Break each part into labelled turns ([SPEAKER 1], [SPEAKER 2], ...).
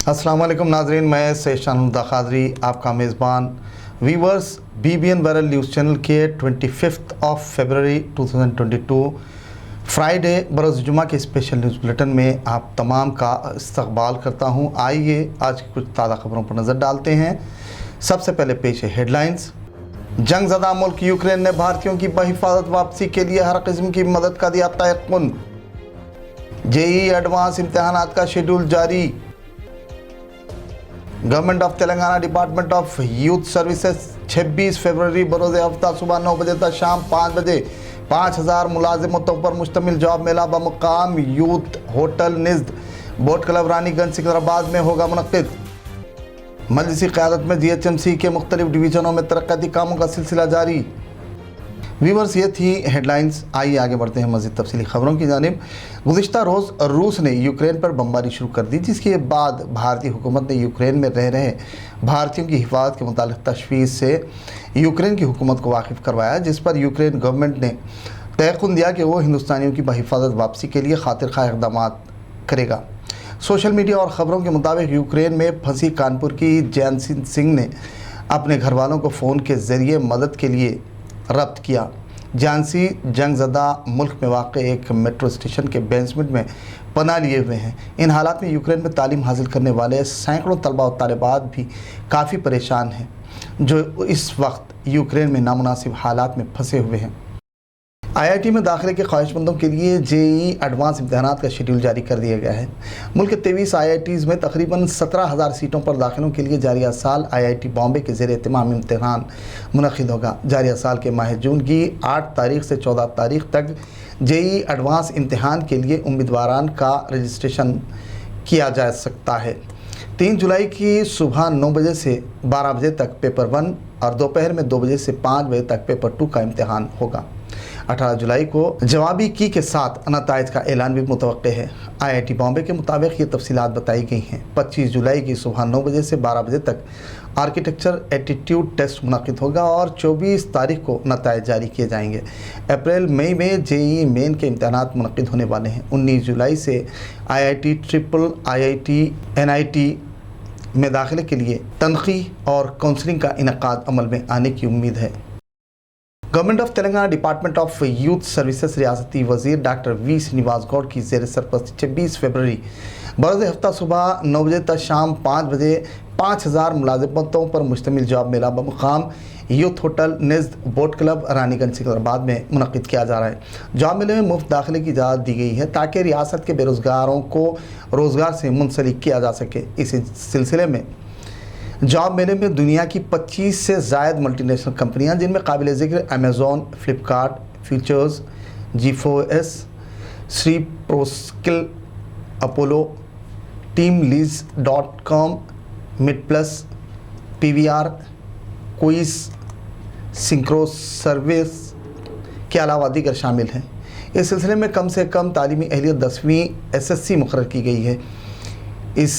[SPEAKER 1] अस्सलाम वालेकुम नाजरीन, मैं सैशान खादरी आपका मेज़बान। Viewers, BBN viral news channel के 25 फरवरी 2022 फ्राइडे बरोज़ जुमा के स्पेशल न्यूज़ बुलेटिन में आप तमाम का इस्तकबाल करता हूँ। आइए आज की कुछ ताज़ा खबरों पर नज़र डालते हैं। सबसे पहले पेश है हेडलाइंस। जंगज़दा मुल्क यूक्रेन ने भारतीयों की बहिफाजत वापसी के लिए हर किस्म की मदद का दिया तयक़ुन। JEE एडवांस इम्तहानात का शेड्यूल जारी। Government of Telangana department of youth services 26 फरवरी बरोज़ हफ्ता सुबह 9 बजे तक शाम 5 बजे 5000 मुलाजिमतों पर मुश्तमिल जॉब मेला बमुकाम यूथ होटल निज़्द बोट क्लब रानीगंज सिकंदराबाद में होगा मुनक़्क़िद। मजलिसी क़यादत में GHMC के मुख्तलिफ डिवीज़नों में तरक्याती कामों का सिलसिला जारी। व्यूवर्स, ये थी हेडलाइंस। आइए आगे बढ़ते हैं मज़ीद तफसीली ख़बरों की जानिब। गुज़िश्ता रोज़ रूस ने यूक्रेन पर बमबारी शुरू कर दी, जिसके बाद भारतीय हुकूमत ने यूक्रेन में रह रहे भारतीयों की हिफाजत के मुतालिक तशवीश से यूक्रेन की हुकूमत को वाकिफ़ करवाया, जिस पर यूक्रेन गवर्नमेंट ने तयक़ुन दिया कि वो हिंदुस्तानियों की बहिफाजत वापसी के लिए खातिर खा इक़दाम करेगा। सोशल मीडिया और ख़बरों के मुताबिक यूक्रेन में फंसी कानपुर की जैनसी सिंह ने अपने घर वालों को फ़ोन के ज़रिए मदद के लिए रब्त किया। झांसी जंगज़दा मुल्क में वाक़ एक मेट्रो स्टेशन के बेसमेंट में पनाह लिए हुए हैं। इन हालात में यूक्रेन में तालीम हासिल करने वाले सैकड़ों तलबा और तालिबात भी काफ़ी परेशान हैं, जो इस वक्त यूक्रेन में नामुनासिब हालात में फंसे हुए हैं। IIT में दाखिले के ख्वाहिशमंदों के लिए JEE एडवांस इम्तहानात का शेड्यूल जारी कर दिया गया है। मुल्क के 23 IITs में तकरीबन 17,000 सीटों पर दाखिलों के लिए जारिया साल IIT बॉम्बे के ज़ेर एहतमाम इम्तहान मुनक़्क़िद होगा। जारिया साल के माह जून की 8 तारीख से 14 तारीख तक JEE एडवांस इम्तहान के लिए उम्मीदवारान का रजिस्ट्रेशन किया जा सकता है। 3 जुलाई की सुबह 9 बजे से 12 बजे तक पेपर 1 और दोपहर में 2 बजे से 5 बजे तक पेपर 2 का इम्तहान होगा। 18 जुलाई को जवाबी की के साथ नताइज का ऐलान भी मुतवक्के है। IIT बॉम्बे के मुताबिक ये तफसीलात बताई गई हैं। 25 जुलाई की सुबह 9 बजे से 12 बजे तक आर्किटेक्चर एप्टीट्यूड टेस्ट मुनक़्क़िद होगा और 24 तारीख को नताइज जारी किए जाएंगे। अप्रैल मई में JEE मेन के इम्तहानात मुनक़्क़िद होने वाले हैं। 19 जुलाई से IIT ट्रिपल IIT NIT में दाखिले के लिए तनख़ी और काउंसलिंग का इनक़ाद अमल में आने की उम्मीद है। Government of Telangana department of youth services रियासती वज़ीर डॉक्टर V श्रीनिवास गौड़ की ज़ेर सरपरस्ती 26 फरवरी बरोज़ हफ्ता सुबह 9 बजे तक शाम 5 बजे 5000 मुलाजिमतों पर मुश्तमिल जॉब मेला बमुकाम यूथ होटल निज़्द बोट क्लब रानीगंज सिकंदराबाद में मुनक़्क़िद किया जा रहा है। जॉब मेले में मुफ्त दाखिले की इजाज़त दी गई है ताकि रियासत के बेरोज़गारों को रोज़गार से मुंसलिक किया जा सके। इसी सिलसिले में जॉब मेले में दुनिया की 25 से ज़ायद मल्टीनेशनल कंपनियां, जिनमें काबिल ज़िक्र Amazon, Flipkart, futures, G4S, Shri Proskill, Apollo, टीमलीज.com, MedPlus, PVR, Quess, synchro service के अलावा दीगर शामिल हैं। इस सिलसिले में कम से कम तालीमी अहलियत 10वीं SSC मुक़र्रर की गई है। इस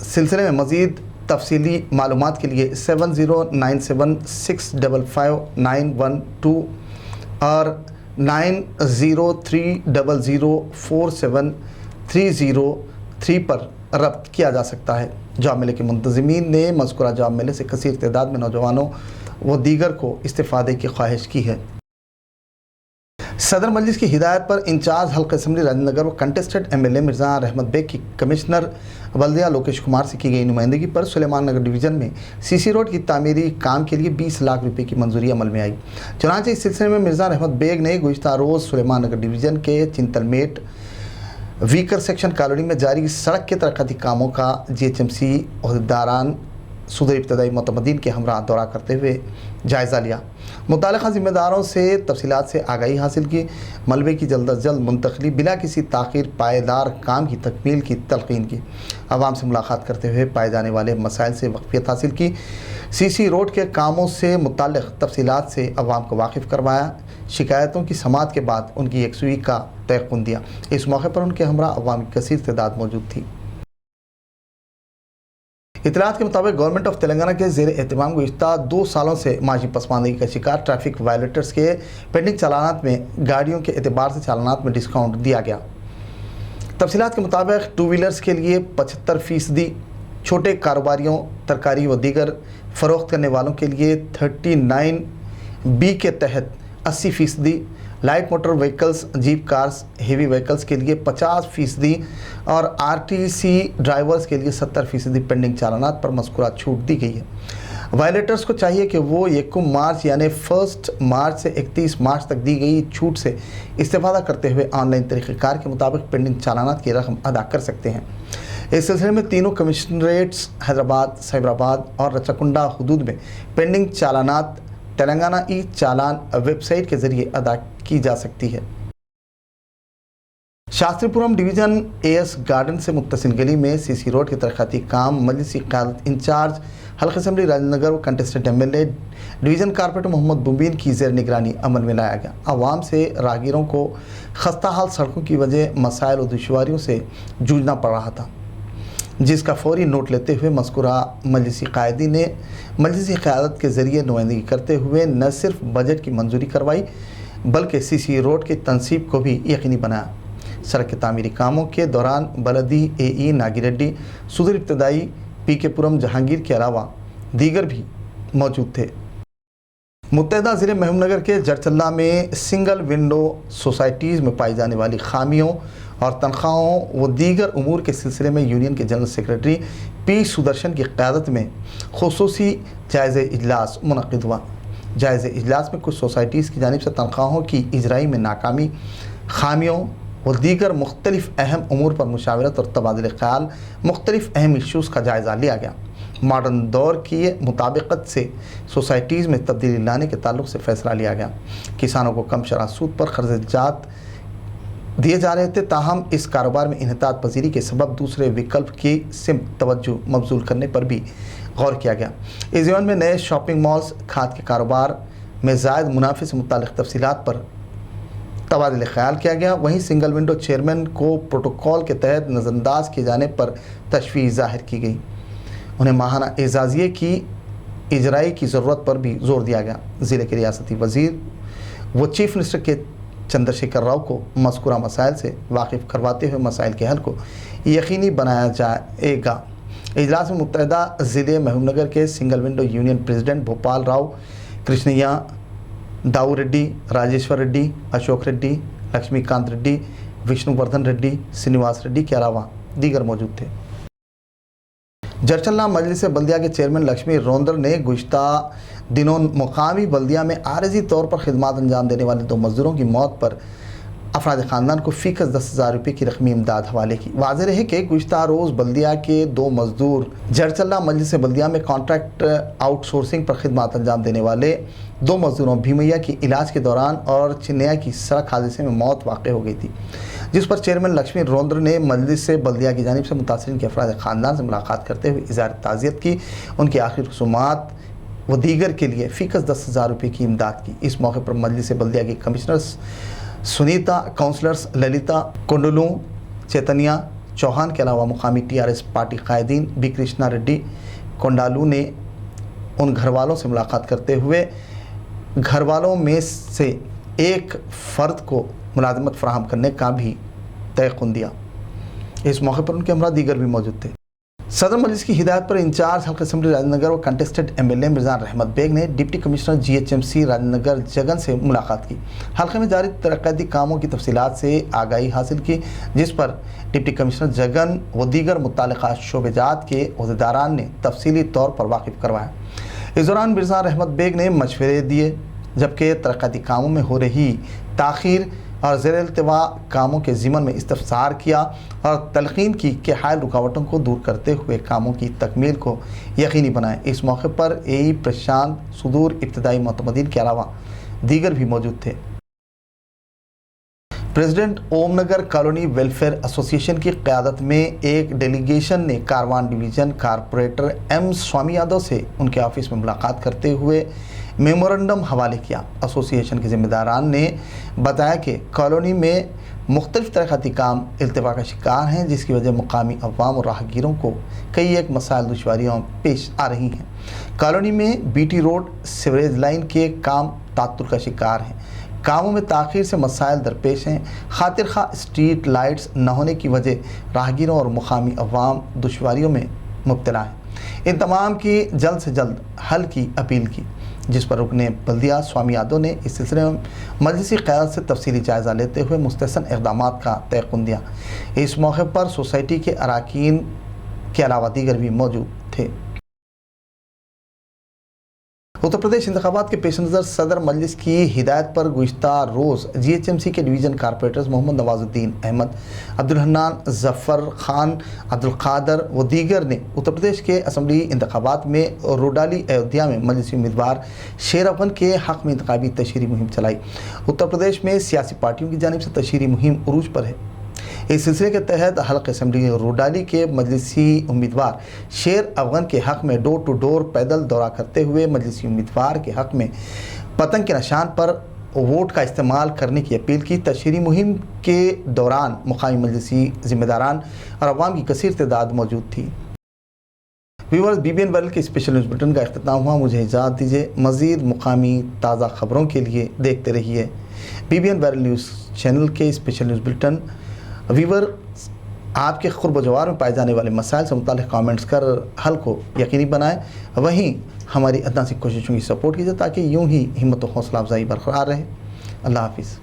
[SPEAKER 1] सिलसिले में मज़ीद तफसीली मालूमात के लिए 7097655912 और 9030047303 पर रब्त किया जा सकता है। जॉब मेले के मुंतज़मीन ने मज़कूरा जॉब मेले से कसीर तादाद में नौजवानों व दीगर को इस्तिफ़ादे की ख्वाहिश की है। सदर मजलिस की हिदायत पर इंचार्ज हल्का असम्बली राजनगर व कंटेस्टेड MLA मिर्ज़ा रहमत बेग की कमिश्नर बल्दिया लोकेश कुमार से की गई नुमाइंदगी पर सुलेमान नगर डिवीज़न में CC रोड की तामीरी काम के लिए 20 लाख रुपए की मंजूरी अमल में आई। चुनांचे इस सिलसिले में मिर्ज़ा रहमत बेग ने गुज़िश्ता रोज़ सुलेमान नगर डिवीज़न के चिंतलमेट वीकर सेक्शन कॉलोनी में जारी सड़क के तरक्याती कामों का GHMC अहदेदारान सदर इब्तदाई मतमदीन के हमरा दौरा करते हुए जायज़ा लिया। मुतालिका ज़िम्मेदारों से तफसीलात से आगाही हासिल की। मलबे की जल्द अज जल्द मुंतकली बिला किसी ताख़ीर पायदार काम की तकमील की तलक़ीन की। आवाम से मुलाकात करते हुए पाए जाने वाले मसाइल से वाक़फ़ियत हासिल की। CC रोड के कामों से मुताल्लिक़ तफसीलात से आवाम को वाकिफ़ करवाया। शिकायतों की समाअत के बाद उनकी यकसुई का तयक़ुन दिया। इस मौके पर उनके हमरा अवाम की कसीर तादाद मौजूद थी। इतलात के मुताबिक गवर्नमेंट ऑफ तेलंगाना के ज़ेर एहतमाम गुज़िश्ता 2 सालों से माशी पसमानदगी का शिकार ट्रैफिक वायलेटर्स के पेंडिंग चालानात में गाड़ियों के एतबार से चालानात में डिस्काउंट दिया गया। तफसीलात के मुताबिक 2 व्हीलर्स के लिए 75%, छोटे कारोबारियों, तरकारी व दीगर फ़रोख्त करने वालों के लिए 39B के तहत 80%, light motor vehicles, jeep cars, heavy vehicles के लिए 50% और RTC ड्राइवर्स के लिए 70% पेंडिंग चालानात पर मज़कूरा छूट दी गई है। वायलेटर्स को चाहिए कि वो 1 मार्च यानी 1 मार्च से 31 मार्च तक दी गई छूट से इस्तेफादा करते हुए ऑनलाइन तरीक़ेकार के मुताबिक पेंडिंग चालानात की रकम अदा कर सकते हैं। इस सिलसिले में तीनों कमिश्नरेट्स हैदराबाद, साइबराबाद और रचकुंडा हुदूद में पेंडिंग चालानात तेलंगाना ई चालान वेबसाइट के ज़रिए अदा की जा सकती है। शास्त्रीपुरम डिवीज़न AS गार्डन से मुत्तसिल गली में CC रोड के तरक्याती काम मजलिसी क़यादत इंचार्ज हल्का असम्बली राजनगर व contested MLA division corporator Mohammed Mubeen की ज़ेर निगरानी अमल में लाया गया। आवाम से राहगीरों को खस्ता हाल सड़कों की वजह मसाइल और दुश्वारियों से जूझना पड़ रहा था, जिसका फौरी नोट लेते हुए मज़कूरा मजलिसी क़ायदी ने मजलिसी क़यादत के ज़रिए नुमाइंदगी करते हुए न सिर्फ बजट की मंजूरी करवाई बल्कि CC रोड की तनसीब को भी यकीनी बनाया। सड़क के तामीरी कामों के दौरान बलदी AE नागिरेड्डी, सुदूर इब्तदाई PK पुरम जहांगीर के अलावा दीगर भी मौजूद थे। मुत्तहदा ज़िले महबूबनगर के जरचल्ला में सिंगल विंडो सोसाइटीज़ में पाई जाने वाली खामियों और तनख्वाहों व दीगर उमूर के सिलसिले में यूनियन के जनरल सेक्रेटरी P सुदर्शन की क़यादत में खुसूसी जायज़े इजलास मुनक़िद हुआ। जायज़े इजलास में कुछ सोसाइटीज़ की जानिब से तनख्वाहों की इजराई में नाकामी, खामियों और दीगर मुख्तलिफ अहम उमूर पर मुशावरत और तबादले ख्याल मुख्तलिफ अहम इशूज़ का जायज़ा लिया गया। मॉडर्न दौर की मुताबिकत से सोसाइटीज़ में तब्दीली लाने के ताल्लुक़ से फ़ैसला लिया गया। किसानों को कम शरह सूद पर कर्ज़जात दिए जा रहे थे, ताहम इस कारोबार में इन्हतात पजीरी के सबब दूसरे विकल्प की सिमत तवज्जो मबजूल करने पर भी गौर किया गया। इस ज़मन में नए शॉपिंग मॉल्स, खाद के कारोबार में ज़ायद मुनाफे से मुताल्लिक़ तफसीलात पर तबादले ख्याल किया गया। वहीं सिंगल विंडो चेयरमैन को प्रोटोकॉल के तहत नज़रअंदाज किए जाने पर तशवीश ज़ाहिर की गई। उन्हें माहाना एजाज़िये की इजराई की ज़रूरत पर भी जोर दिया गया। ज़िले के रियासती वज़ीर व चीफ मिनिस्टर के चंद्रशेखर राव को मज़कूरा मसाइल से वाकिफ़ करवाते हुए मसाइल के हल को यकीनी बनाया जाएगा। इजलास में मुत्तहदा ज़िले महबूबनगर के single window union president Bhopal Rao Krishnaiah, Dau Reddy, Rajeshwar Reddy, Ashok Reddy, Laxmikant Reddy, Vishnuvardhan Reddy, Srinivas Reddy के अलावा दीगर मौजूद थे। जरचल्ला मजलिस बल्दिया के चेयरमैन लक्ष्मी रोंदर ने गुज़िश्ता दिनों मुकामी बल्दिया में आरज़ी तौर पर खिदमात अंजाम देने वाले 2 मज़दूरों की मौत पर अफराद ख़ानदान को फ़ीकस 10,000 रुपये की रकमी इमदाद हवाले की। वाज़ेह रहे कि गुज़िश्ता रोज़ बल्दिया के 2 मज़दूर जरचल्ला मजलिस बल्दिया में कॉन्ट्रैक्ट आउटसोर्सिंग पर खिदमात अंजाम देने वाले 2 मज़दूरों भीमैया की इलाज के दौरान और चिन्नैया की सड़क हादसे में मौत वाक़ हो गई थी, जिस पर चेयरमैन लक्ष्मी रोंदर ने मजलिस बल्दिया की जानिब से मुतासरीन के अफराद ख़ानदान से मुलाकात करते हुए इज़हार ताज़ियत की, उनकी आखिरी रसूमात व दीगर के लिए फ़ीकस 10,000 रुपये की इमदाद की। इस मौके पर मजलिस बल्दिया की कमिश्नर्स सुनीता, काउंसलर्स ललिता, कुंडलू, चैतन्या चौहान के अलावा मुकामी TRS पार्टी कायदीन बी कृष्णा रेड्डी कोंडालू ने उन घर वालों से मुलाकात करते हुए घर वालों में से एक फ़र्द को मुलाजमत फराहम करने का भी तयक़ुन दिया। इस मौके पर उनके हमरा दीगर भी मौजूद थे। सदर मजलिस की हिदायत पर इंचार्ज हल्का असम्बली राजनगर व कंटेस्टेड MLA मिर्ज़ान रहमत बेग ने deputy commissioner GHMC Rajnagar Jagan से मुलाकात की। हल्के में जारी तरक्याती कामों की तफसीलात से आगाही हासिल की, जिस पर डिप्टी कमिश्नर जगन व दीगर मुत्तल्लिक़ा शोबेजात के अहदेदारान ने तफसीली तौर पर वाकिफ़ करवाया। इस दौरान मिर्ज़ान रहमत बेग ने मशवरे दिए, जबकि तरक्याती कामों में हो रही ताख़ीर और ज़ेर-ए-इल्तिवा कामों के ज़िमन में इस्तफ़सार किया और तलक़ीन की कि हाल रुकावटों को दूर करते हुए कामों की तकमील को यकीनी बनाएं। इस मौके पर AE प्रशांत, सुदूर इब्तदाई मोतमदीन के अलावा दीगर भी मौजूद थे। President Om Nagar colony welfare association की क़यादत में एक डेलीगेशन ने कारवान डिवीज़न कारपोरेटर M स्वामी यादव से उनके ऑफिस में मुलाकात करते हुए मेमोरेंडम हवाले किया। एसोसिएशन के ज़िम्मेदारान ने बताया कि कॉलोनी में मुख्तलिफ तरक्याती काम इल्तिवा का शिकार हैं, जिसकी वजह मुकामी अवाम और राहगीरों को कई एक मसाइल दुश्वारियाँ पेश आ रही हैं। कॉलोनी में BT रोड सीवरेज लाइन के काम तात्तुल का शिकार हैं। कामों में ताख़ीर से मसाइल दरपेश हैं। खातिर खा स्ट्रीट लाइट्स न होने की वजह राहगीरों और मुकामी अवाम दुश्वारियों में مبتلا ہیں۔ ان تمام کی جلد سے جلد حل کی اپیل کی، جس پر رکن بلدیہ سوامی یادو نے اس سلسلے میں مجلسی قیادت سے تفصیلی جائزہ لیتے ہوئے مستحسن اقدامات کا تیقن دیا۔ اس موقع پر سوسائٹی کے اراکین کے علاوہ دیگر بھی موجود تھے۔ اتر پردیش انتخابات کے پیش نظر صدر مجلس کی ہدایت پر گزشتہ روز GHMC کے ڈویژن کارپوریٹرز محمد نواز الدین احمد، عبدالحنان ظفر خان، عبدالقادر و دیگر نے اتر پردیش کے اسمبلی انتخابات میں روڈالی ایودھیا میں مجلسی امیدوار شیر افغن کے حق میں انتخابی تشہیری مہم چلائی۔ اتر پردیش میں سیاسی پارٹیوں کی جانب سے تشہیری مہم عروج پر ہے۔ اس سلسلے کے تحت حلقہ اسمبلی روڈالی کے مجلسی امیدوار شیر افغن کے حق میں ڈور ٹو ڈور پیدل دورہ کرتے ہوئے مجلسی امیدوار کے حق میں پتنگ کے نشان پر ووٹ کا استعمال کرنے کی اپیل کی۔ تشہیری مہم کے دوران مقامی مجلسی ذمہ داران اور عوام کی کثیر تعداد موجود تھی۔ ویورز، BBN وائرل کے اسپیشل نیوز بلٹن کا اختتام ہوا۔ مجھے اجازت دیجیے، مزید مقامی تازہ خبروں کے لیے دیکھتے رہیے BBN وائرل نیوز چینل کے اسپیشل نیوز بلٹن۔ ویور، آپ کے قرب و جوار میں پائے جانے والے مسائل سے متعلق کامنٹس کر حل کو یقینی بنائیں، وہیں ہماری ادنیٰ سی کوششوں کی سپورٹ کیجیے تاکہ یوں ہی ہمت و حوصلہ افزائی برقرار رہے۔ اللہ حافظ۔